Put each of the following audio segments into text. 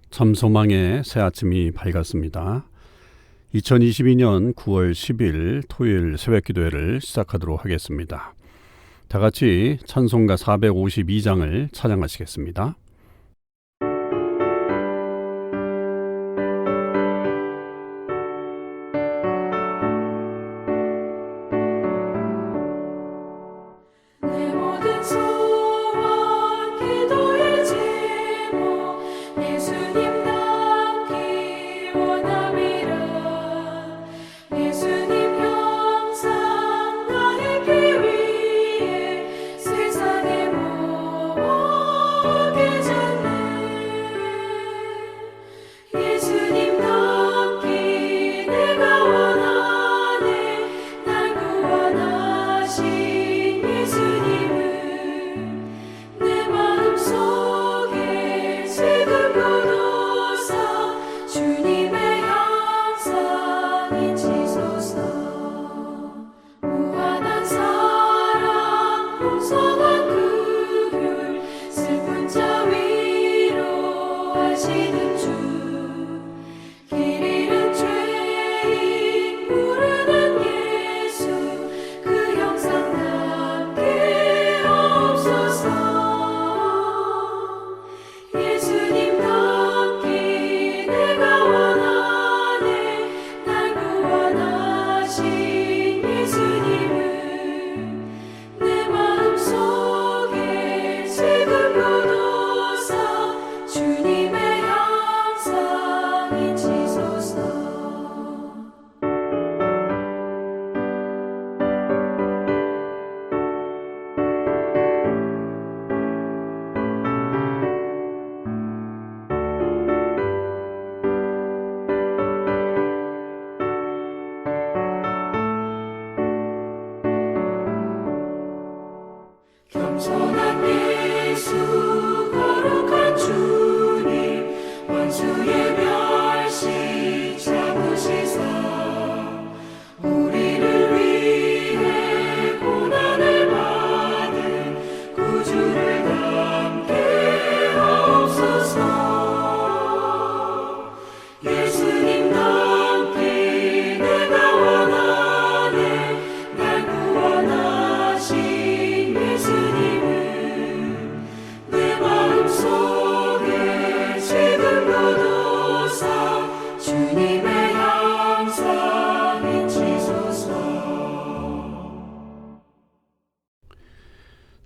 참소망의 새 아침이 밝았습니다. 2022년 9월 10일 토요일 새벽기도회를 시작하도록 하겠습니다. 다 같이 찬송가 452장을 찬양하시겠습니다.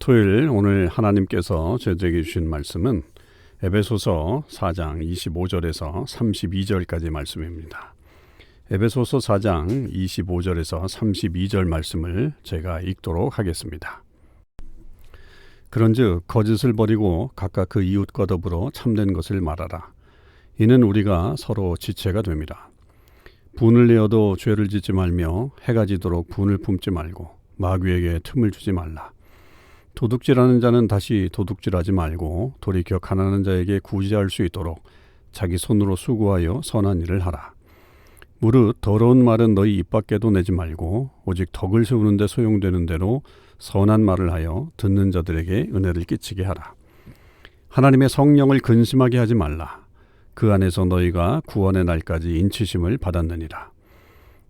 토요일 오늘 하나님께서 저에게 주신 말씀은 에베소서 4장 25절에서 32절까지 말씀입니다. 에베소서 4장 25절에서 32절 말씀을 제가 읽도록 하겠습니다. 그런즉 거짓을 버리고 각각 그 이웃과 더불어 참된 것을 말하라. 이는 우리가 서로 지체가 됨이라. 분을 내어도 죄를 짓지 말며 해가 지도록 분을 품지 말고 마귀에게 틈을 주지 말라. 도둑질하는 자는 다시 도둑질하지 말고 돌이켜 가난한 자에게 구제할 수 있도록 자기 손으로 수고하여 선한 일을 하라. 무릇 더러운 말은 너희 입 밖에도 내지 말고 오직 덕을 세우는 데 소용되는 대로 선한 말을 하여 듣는 자들에게 은혜를 끼치게 하라. 하나님의 성령을 근심하게 하지 말라. 그 안에서 너희가 구원의 날까지 인치심을 받았느니라.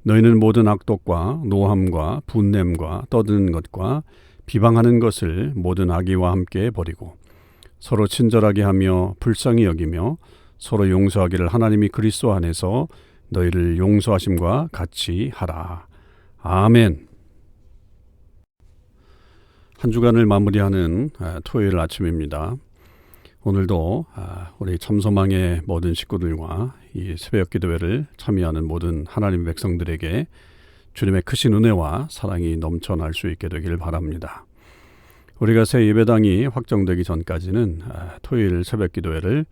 너희는 모든 악독과 노함과 분냄과 떠드는 것과 비방하는 것을 모든 악의와 함께 버리고 서로 친절하게 하며 불쌍히 여기며 서로 용서하기를 하나님이 그리스도 안에서 너희를 용서하심과 같이 하라. 아멘. 한 주간을 마무리하는 토요일 아침입니다. 오늘도 우리 참소망의 모든 식구들과 이 새벽 기도회를 참여하는 모든 하나님 백성들에게 주님의 크신 은혜와 사랑이 넘쳐날 수 있게 되길 바랍니다. 우리가 새 예배당이 확정되기 전까지는 토요일 새벽 기도회를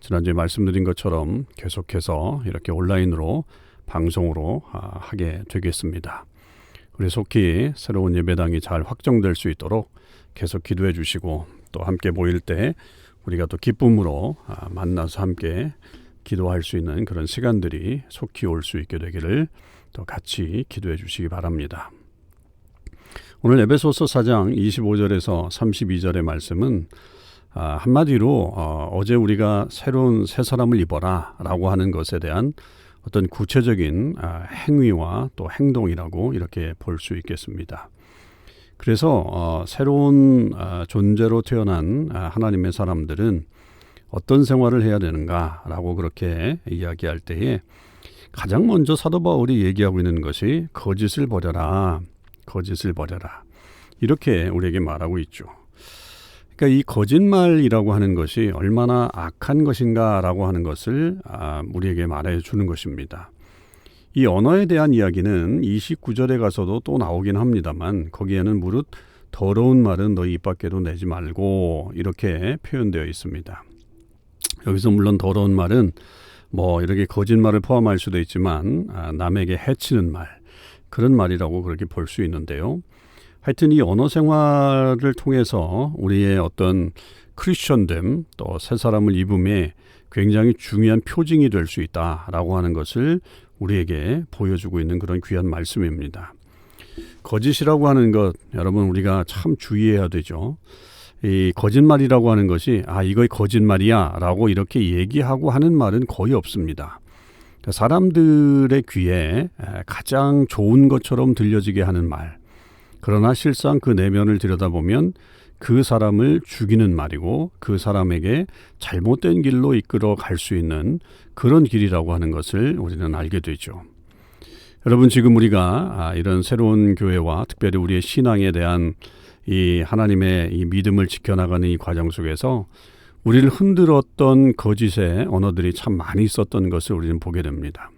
지난주에 말씀드린 것처럼 계속해서 이렇게 온라인으로 방송으로 하게 되겠습니다. 우리 속히 새로운 예배당이 잘 확정될 수 있도록 계속 기도해 주시고 또 함께 모일 때 우리가 또 기쁨으로 만나서 함께 기도할 수 있는 그런 시간들이 속히 올 수 있게 되기를 또 같이 기도해 주시기 바랍니다. 오늘 에베소서 4장 25절에서 32절의 말씀은 한마디로 어제 우리가 새로운 새 사람을 입어라 라고 하는 것에 대한 어떤 구체적인 행위와 또 행동이라고 이렇게 볼 수 있겠습니다. 그래서 새로운 존재로 태어난 하나님의 사람들은 어떤 생활을 해야 되는가라고 그렇게 이야기할 때에 가장 먼저 사도 바울이 얘기하고 있는 것이 거짓을 버려라, 거짓을 버려라. 이렇게 우리에게 말하고 있죠. 그러니까 이 거짓말이라고 하는 것이 얼마나 악한 것인가라고 하는 것을 우리에게 말해 주는 것입니다. 이 언어에 대한 이야기는 29절에 가서도 또 나오긴 합니다만 거기에는 무릇 더러운 말은 너희 입 밖에도 내지 말고 이렇게 표현되어 있습니다. 여기서 물론 더러운 말은 이렇게 거짓말을 포함할 수도 있지만 남에게 해치는 말, 그런 말이라고 그렇게 볼 수 있는데요. 하여튼 이 언어 생활을 통해서 우리의 어떤 크리스천됨 또 새 사람을 입음에 굉장히 중요한 표징이 될 수 있다라고 하는 것을 우리에게 보여주고 있는 그런 귀한 말씀입니다. 거짓이라고 하는 것 여러분 우리가 참 주의해야 되죠. 이 거짓말이라고 하는 것이 이거 거짓말이야 라고 이렇게 얘기하고 하는 말은 거의 없습니다. 사람들의 귀에 가장 좋은 것처럼 들려지게 하는 말, 그러나 실상 그 내면을 들여다보면 그 사람을 죽이는 말이고 그 사람에게 잘못된 길로 이끌어 갈 수 있는 그런 길이라고 하는 것을 우리는 알게 되죠. 여러분 지금 우리가 이런 새로운 교회와 특별히 우리의 신앙에 대한 이 하나님의 이 믿음을 지켜나가는 이 과정 속에서 우리를 흔들었던 거짓의 언어들이 참 많이 있었던 것을 우리는 보게 됩니다.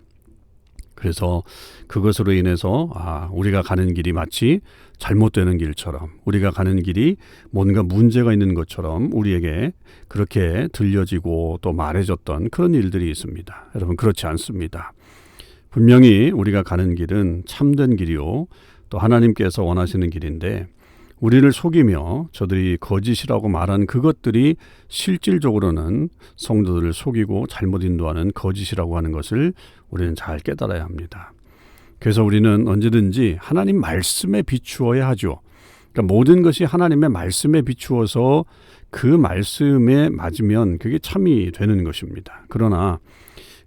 그래서 그것으로 인해서 우리가 가는 길이 마치 잘못되는 길처럼, 우리가 가는 길이 뭔가 문제가 있는 것처럼 우리에게 그렇게 들려지고 또 말해졌던 그런 일들이 있습니다. 여러분 그렇지 않습니다. 분명히 우리가 가는 길은 참된 길이요 또 하나님께서 원하시는 길인데 우리를 속이며 저들이 거짓이라고 말한 그것들이 실질적으로는 성도들을 속이고 잘못 인도하는 거짓이라고 하는 것을 우리는 잘 깨달아야 합니다. 그래서 우리는 언제든지 하나님 말씀에 비추어야 하죠. 그러니까 모든 것이 하나님의 말씀에 비추어서 그 말씀에 맞으면 그게 참이 되는 것입니다. 그러나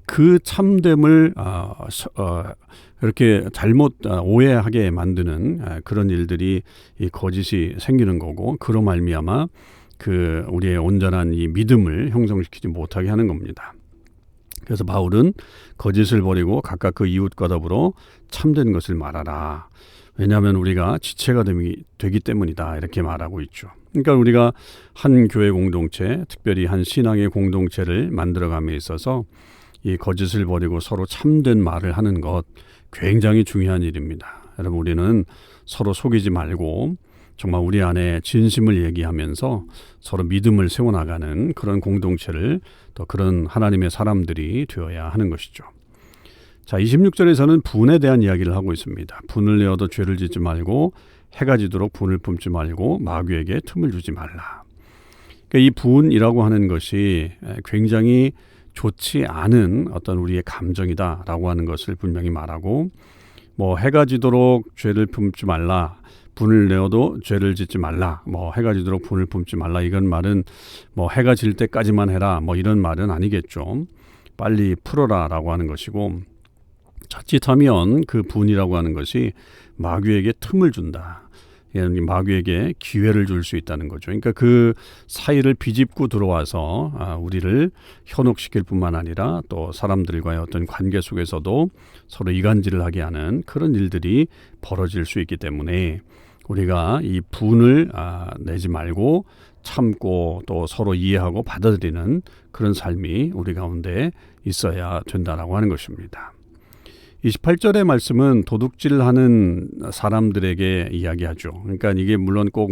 그 참됨을 이렇게 잘못 오해하게 만드는 그런 일들이 이 거짓이 생기는 거고 그로 말미암아 그 우리의 온전한 이 믿음을 형성시키지 못하게 하는 겁니다. 그래서 바울은 거짓을 버리고 각각 그 이웃과 더불어 참된 것을 말하라. 왜냐하면 우리가 지체가 되기 때문이다. 이렇게 말하고 있죠. 그러니까 우리가 한 교회 공동체, 특별히 한 신앙의 공동체를 만들어감에 있어서 이 거짓을 버리고 서로 참된 말을 하는 것 굉장히 중요한 일입니다. 여러분 우리는 서로 속이지 말고 정말 우리 안에 진심을 얘기하면서 서로 믿음을 세워나가는 그런 공동체를 또 그런 하나님의 사람들이 되어야 하는 것이죠. 자, 26절에서는 분에 대한 이야기를 하고 있습니다. 분을 내어도 죄를 짓지 말고 해가 지도록 분을 품지 말고 마귀에게 틈을 주지 말라. 그러니까 이 분이라고 하는 것이 굉장히 좋지 않은 어떤 우리의 감정이다라고 하는 것을 분명히 말하고 해가 지도록 죄를 품지 말라. 분을 내어도 죄를 짓지 말라. 해가 지도록 분을 품지 말라. 이건 말은 해가 질 때까지만 해라. 이런 말은 아니겠죠. 빨리 풀어라라고 하는 것이고 자칫하면 그 분이라고 하는 것이 마귀에게 틈을 준다. 마귀에게 기회를 줄 수 있다는 거죠. 그러니까 그 사이를 비집고 들어와서 우리를 현혹시킬 뿐만 아니라 또 사람들과의 어떤 관계 속에서도 서로 이간질을 하게 하는 그런 일들이 벌어질 수 있기 때문에 우리가 이 분을 내지 말고 참고 또 서로 이해하고 받아들이는 그런 삶이 우리 가운데 있어야 된다라고 하는 것입니다. 28절의 말씀은 도둑질하는 사람들에게 이야기하죠. 그러니까 이게 물론 꼭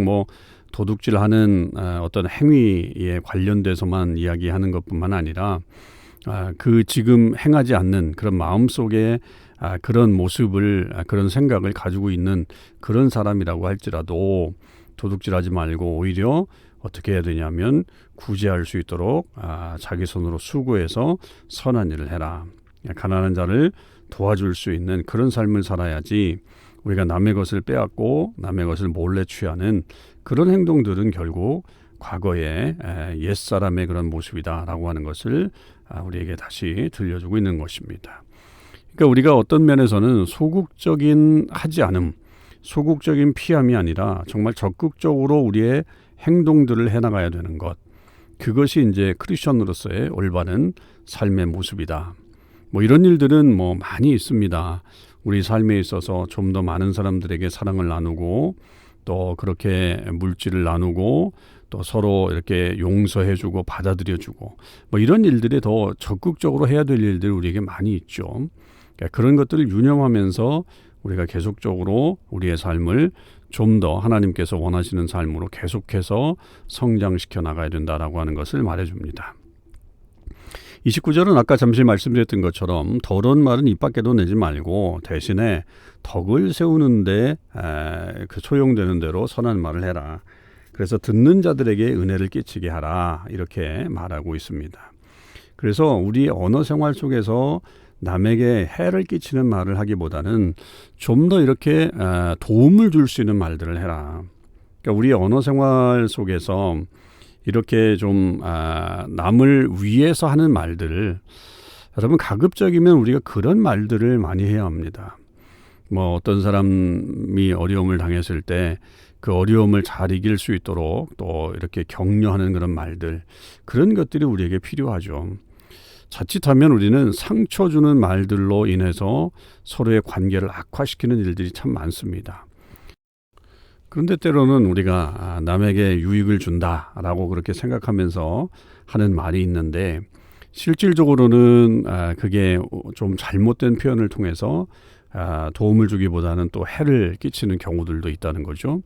도둑질하는 어떤 행위에 관련돼서만 이야기하는 것뿐만 아니라 그 지금 행하지 않는 그런 마음속에 그런 모습을 그런 생각을 가지고 있는 그런 사람이라고 할지라도 도둑질하지 말고 오히려 어떻게 해야 되냐면 구제할 수 있도록 자기 손으로 수고해서 선한 일을 해라. 가난한 자를 도와줄 수 있는 그런 삶을 살아야지 우리가 남의 것을 빼앗고 남의 것을 몰래 취하는 그런 행동들은 결국 과거의 옛사람의 그런 모습이다라고 하는 것을 우리에게 다시 들려주고 있는 것입니다. 그러니까 우리가 어떤 면에서는 소극적인 하지 않음, 소극적인 피함이 아니라 정말 적극적으로 우리의 행동들을 해나가야 되는 것, 그것이 이제 크리스천으로서의 올바른 삶의 모습이다. 뭐 이런 일들은 뭐 많이 있습니다. 우리 삶에 있어서 좀 더 많은 사람들에게 사랑을 나누고 또 그렇게 물질을 나누고 또 서로 이렇게 용서해주고 받아들여주고 뭐 이런 일들이 더 적극적으로 해야 될 일들이 우리에게 많이 있죠. 그러니까 그런 것들을 유념하면서 우리가 계속적으로 우리의 삶을 좀 더 하나님께서 원하시는 삶으로 계속해서 성장시켜 나가야 된다라고 하는 것을 말해줍니다. 29절은 아까 잠시 말씀드렸던 것처럼 더러운 말은 입 밖에도 내지 말고 대신에 덕을 세우는데 그 소용되는 대로 선한 말을 해라. 그래서 듣는 자들에게 은혜를 끼치게 하라. 이렇게 말하고 있습니다. 그래서 우리 언어 생활 속에서 남에게 해를 끼치는 말을 하기보다는 좀 더 이렇게 도움을 줄 수 있는 말들을 해라. 그러니까 우리 언어 생활 속에서 이렇게 좀 남을 위해서 하는 말들, 여러분 가급적이면 우리가 그런 말들을 많이 해야 합니다. 뭐 어떤 사람이 어려움을 당했을 때 그 어려움을 잘 이길 수 있도록 또 이렇게 격려하는 그런 말들, 그런 것들이 우리에게 필요하죠. 자칫하면 우리는 상처 주는 말들로 인해서 서로의 관계를 악화시키는 일들이 참 많습니다. 그런데 때로는 우리가 남에게 유익을 준다라고 그렇게 생각하면서 하는 말이 있는데 실질적으로는 그게 좀 잘못된 표현을 통해서 도움을 주기보다는 또 해를 끼치는 경우들도 있다는 거죠.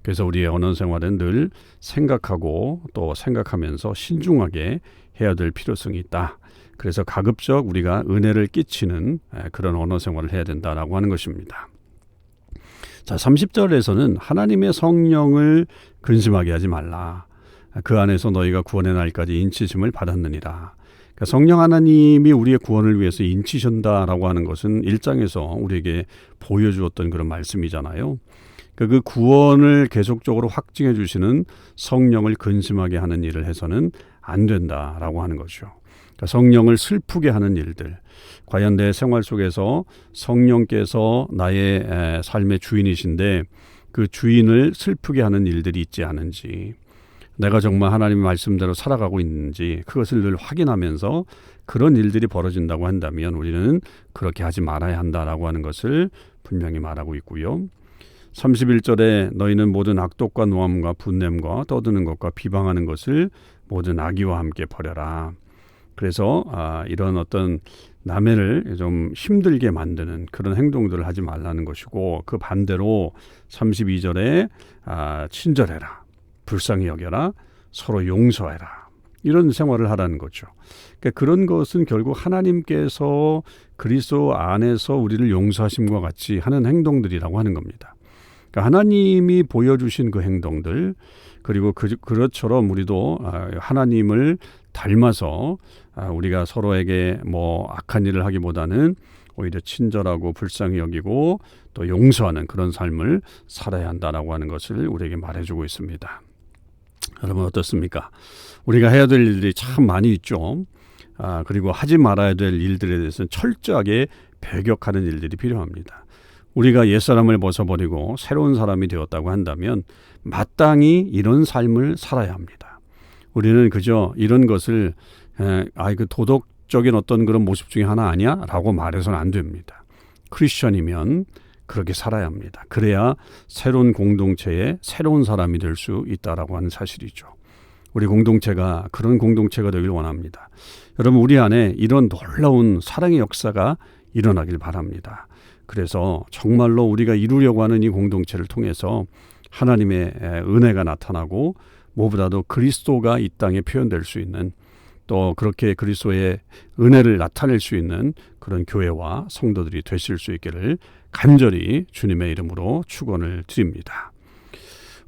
그래서 우리의 언어 생활은 늘 생각하고 또 생각하면서 신중하게 해야 될 필요성이 있다. 그래서 가급적 우리가 은혜를 끼치는 그런 언어 생활을 해야 된다라고 하는 것입니다. 자, 30절에서는 하나님의 성령을 근심하게 하지 말라. 그 안에서 너희가 구원의 날까지 인치심을 받았느니라. 그러니까 성령 하나님이 우리의 구원을 위해서 인치신다라고 하는 것은 1장에서 우리에게 보여주었던 그런 말씀이잖아요. 그 구원을 계속적으로 확증해 주시는 성령을 근심하게 하는 일을 해서는 안 된다라고 하는 거죠. 그러니까 성령을 슬프게 하는 일들, 과연 내 생활 속에서 성령께서 나의 삶의 주인이신데 그 주인을 슬프게 하는 일들이 있지 않은지, 내가 정말 하나님의 말씀대로 살아가고 있는지 그것을 늘 확인하면서 그런 일들이 벌어진다고 한다면 우리는 그렇게 하지 말아야 한다라고 하는 것을 분명히 말하고 있고요. 31절에 너희는 모든 악독과 노함과 분냄과 떠드는 것과 비방하는 것을 모든 악의와 함께 버려라. 그래서 이런 어떤 남해를 좀 힘들게 만드는 그런 행동들을 하지 말라는 것이고, 그 반대로 32절에 친절해라, 불쌍히 여겨라, 서로 용서해라, 이런 생활을 하라는 거죠. 그러니까 그런 것은 결국 하나님께서 그리스도 안에서 우리를 용서하심과 같이 하는 행동들이라고 하는 겁니다. 그러니까 하나님이 보여주신 그 행동들, 그리고 그것처럼 우리도 하나님을 닮아서 우리가 서로에게 뭐 악한 일을 하기보다는 오히려 친절하고 불쌍히 여기고 또 용서하는 그런 삶을 살아야 한다라고 하는 것을 우리에게 말해주고 있습니다. 여러분 어떻습니까? 우리가 해야 될 일들이 참 많이 있죠. 그리고 하지 말아야 될 일들에 대해서는 철저하게 배격하는 일들이 필요합니다. 우리가 옛사람을 벗어버리고 새로운 사람이 되었다고 한다면 마땅히 이런 삶을 살아야 합니다. 우리는 그저 이런 것을 그 도덕적인 어떤 그런 모습 중에 하나 아니야? 라고 말해서는 안 됩니다. 크리스천이면 그렇게 살아야 합니다. 그래야 새로운 공동체의 새로운 사람이 될 수 있다라고 하는 사실이죠. 우리 공동체가 그런 공동체가 되길 원합니다. 여러분 우리 안에 이런 놀라운 사랑의 역사가 일어나길 바랍니다. 그래서 정말로 우리가 이루려고 하는 이 공동체를 통해서 하나님의 은혜가 나타나고 무엇보다도 그리스도가 이 땅에 표현될 수 있는, 또 그렇게 그리스도의 은혜를 나타낼 수 있는 그런 교회와 성도들이 되실 수 있기를 간절히 주님의 이름으로 축원을 드립니다.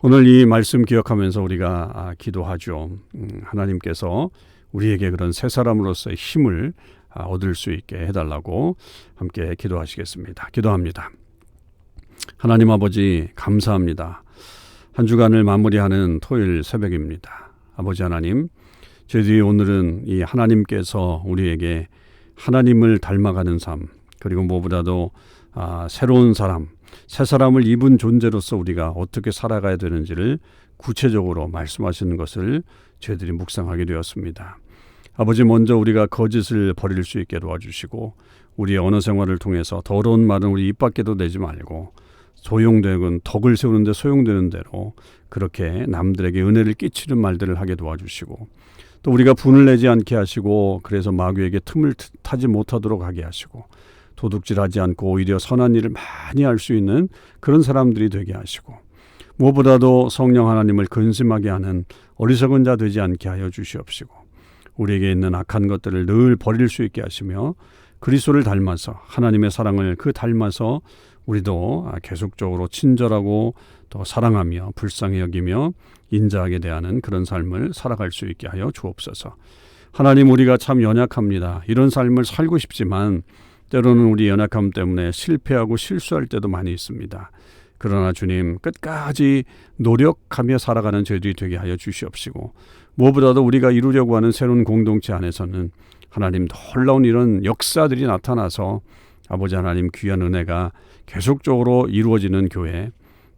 오늘 이 말씀 기억하면서 우리가 기도하죠. 하나님께서 우리에게 그런 새 사람으로서의 힘을 얻을 수 있게 해달라고 함께 기도하시겠습니다. 기도합니다. 하나님 아버지 감사합니다. 한 주간을 마무리하는 토요일 새벽입니다. 아버지 하나님, 저희들이 오늘은 이 하나님께서 우리에게 하나님을 닮아가는 삶, 그리고 무엇보다도 새로운 사람, 새 사람을 입은 존재로서 우리가 어떻게 살아가야 되는지를 구체적으로 말씀하시는 것을 저희들이 묵상하게 되었습니다. 아버지, 먼저 우리가 거짓을 버릴 수 있게 도와주시고, 우리의 언어 생활을 통해서 더러운 말은 우리 입 밖에도 내지 말고, 소용되건 덕을 세우는데 소용되는 대로 그렇게 남들에게 은혜를 끼치는 말들을 하게 도와주시고, 또 우리가 분을 내지 않게 하시고, 그래서 마귀에게 틈을 타지 못하도록 하게 하시고, 도둑질하지 않고 오히려 선한 일을 많이 할 수 있는 그런 사람들이 되게 하시고, 무엇보다도 성령 하나님을 근심하게 하는 어리석은 자 되지 않게 하여 주시옵시고, 우리에게 있는 악한 것들을 늘 버릴 수 있게 하시며, 그리스도를 닮아서 하나님의 사랑을 닮아서 우리도 계속적으로 친절하고 또 사랑하며 불쌍히 여기며 인자하게 대하는 그런 삶을 살아갈 수 있게 하여 주옵소서. 하나님, 우리가 참 연약합니다. 이런 삶을 살고 싶지만 때로는 우리 연약함 때문에 실패하고 실수할 때도 많이 있습니다. 그러나 주님, 끝까지 노력하며 살아가는 저희들이 되게 하여 주시옵시고, 무엇보다도 우리가 이루려고 하는 새로운 공동체 안에서는 하나님 놀라운 이런 역사들이 나타나서 아버지 하나님 귀한 은혜가 계속적으로 이루어지는 교회,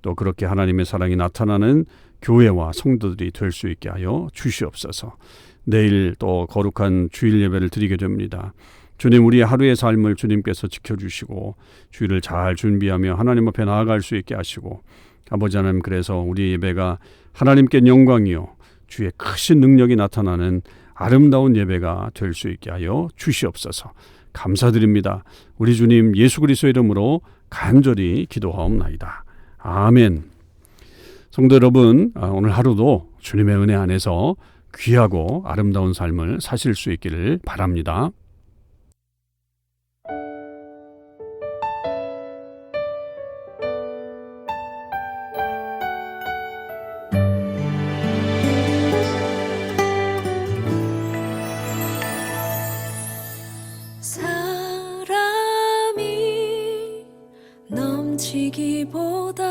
또 그렇게 하나님의 사랑이 나타나는 교회와 성도들이 될 수 있게 하여 주시옵소서. 내일 또 거룩한 주일 예배를 드리게 됩니다. 주님, 우리의 하루의 삶을 주님께서 지켜주시고 주일을 잘 준비하며 하나님 앞에 나아갈 수 있게 하시고, 아버지 하나님, 그래서 우리 예배가 하나님께 영광이요 주의 크신 능력이 나타나는 아름다운 예배가 될 수 있게 하여 주시옵소서. 감사드립니다. 우리 주님 예수 그리스도의 이름으로 간절히 기도하옵나이다. 아멘. 성도 여러분, 오늘 하루도 주님의 은혜 안에서 귀하고 아름다운 삶을 사실 수 있기를 바랍니다. 사람이 넘치기보다